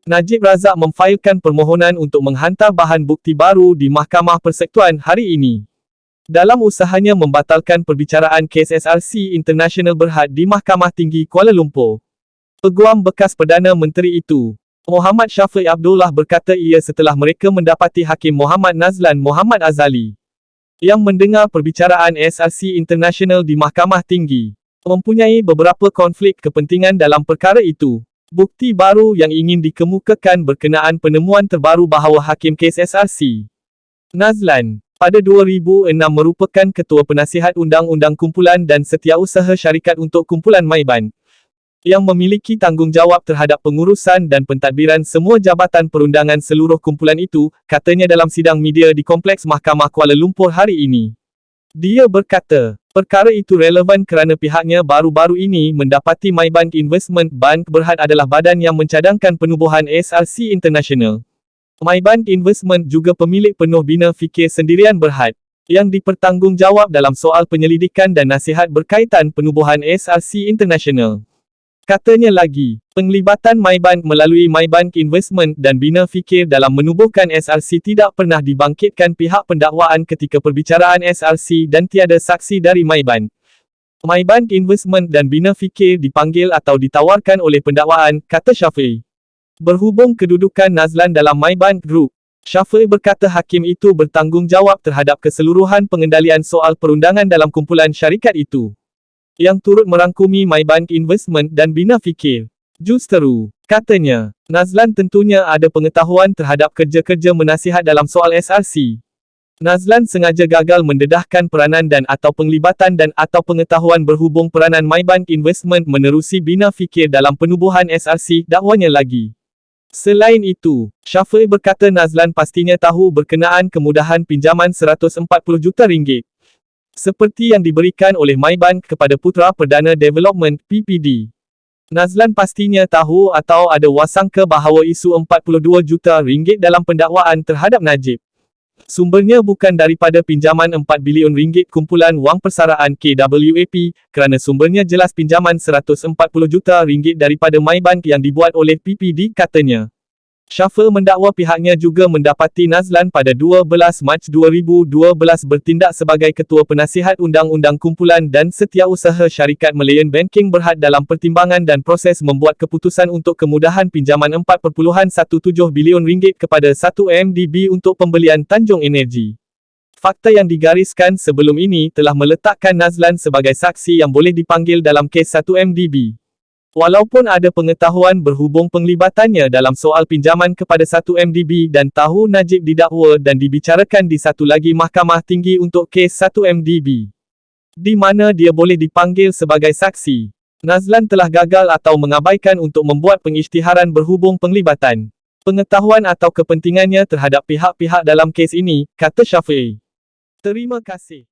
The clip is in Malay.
Najib Razak memfailkan permohonan untuk menghantar bahan bukti baru di Mahkamah Persekutuan hari ini. Dalam usahanya membatalkan perbicaraan kes SRC International Berhad di Mahkamah Tinggi Kuala Lumpur. Peguam bekas Perdana Menteri itu, Muhammad Syafiq Abdullah berkata ia setelah mereka mendapati Hakim Muhammad Nazlan Muhammad Azali, yang mendengar perbicaraan SRC International di Mahkamah Tinggi, mempunyai beberapa konflik kepentingan dalam perkara itu. Bukti baru yang ingin dikemukakan berkenaan penemuan terbaru bahawa Hakim kes SRC Nazlan, pada 2006 merupakan Ketua Penasihat Undang-Undang Kumpulan dan Setiausaha Syarikat untuk Kumpulan Maybank, yang memiliki tanggungjawab terhadap pengurusan dan pentadbiran semua jabatan perundangan seluruh kumpulan itu, katanya dalam sidang media di Kompleks Mahkamah Kuala Lumpur hari ini. Dia berkata, perkara itu relevan kerana pihaknya baru-baru ini mendapati Maybank Investment Bank Berhad adalah badan yang mencadangkan penubuhan SRC International. Maybank Investment juga pemilik penuh Bina Fikir Sendirian Berhad, yang dipertanggungjawab dalam soal penyelidikan dan nasihat berkaitan penubuhan SRC International. Katanya lagi, penglibatan Maybank melalui Maybank Investment dan Bina Fikir dalam menubuhkan SRC tidak pernah dibangkitkan pihak pendakwaan ketika perbicaraan SRC dan tiada saksi dari Maybank. Maybank Investment dan Bina Fikir dipanggil atau ditawarkan oleh pendakwaan, kata Syafiq. Berhubung kedudukan Nazlan dalam Maybank Group, Syafiq berkata hakim itu bertanggungjawab terhadap keseluruhan pengendalian soal perundangan dalam kumpulan syarikat itu, yang turut merangkumi Maybank Investment dan Bina Fikir. Justeru, katanya, Nazlan tentunya ada pengetahuan terhadap kerja-kerja menasihat dalam soal SRC. Nazlan sengaja gagal mendedahkan peranan dan atau penglibatan dan atau pengetahuan berhubung peranan Maybank Investment menerusi Bina Fikir dalam penubuhan SRC, dakwanya lagi. Selain itu, Syafiq berkata Nazlan pastinya tahu berkenaan kemudahan pinjaman RM140 juta, seperti yang diberikan oleh Maybank kepada Putra Perdana Development, PPD. Nazlan pastinya tahu atau ada wasangka bahawa isu RM42 juta dalam pendakwaan terhadap Najib. Sumbernya bukan daripada pinjaman RM4 bilion kumpulan wang persaraan KWAP, kerana sumbernya jelas pinjaman RM140 juta daripada Maybank yang dibuat oleh PPD, katanya. Syafiq mendakwa pihaknya juga mendapati Nazlan pada 12 Mac 2012 bertindak sebagai Ketua Penasihat Undang-Undang Kumpulan dan Setiausaha Syarikat Malayan Banking Berhad dalam pertimbangan dan proses membuat keputusan untuk kemudahan pinjaman RM4.17 bilion kepada 1MDB untuk pembelian Tanjung Energi. Fakta yang digariskan sebelum ini telah meletakkan Nazlan sebagai saksi yang boleh dipanggil dalam kes 1MDB. Walaupun ada pengetahuan berhubung penglibatannya dalam soal pinjaman kepada 1MDB dan tahu Najib didakwa dan dibicarakan di satu lagi mahkamah tinggi untuk kes 1MDB, di mana dia boleh dipanggil sebagai saksi, Nazlan telah gagal atau mengabaikan untuk membuat pengisytiharan berhubung penglibatan, pengetahuan atau kepentingannya terhadap pihak-pihak dalam kes ini, kata Syafiq. Terima kasih.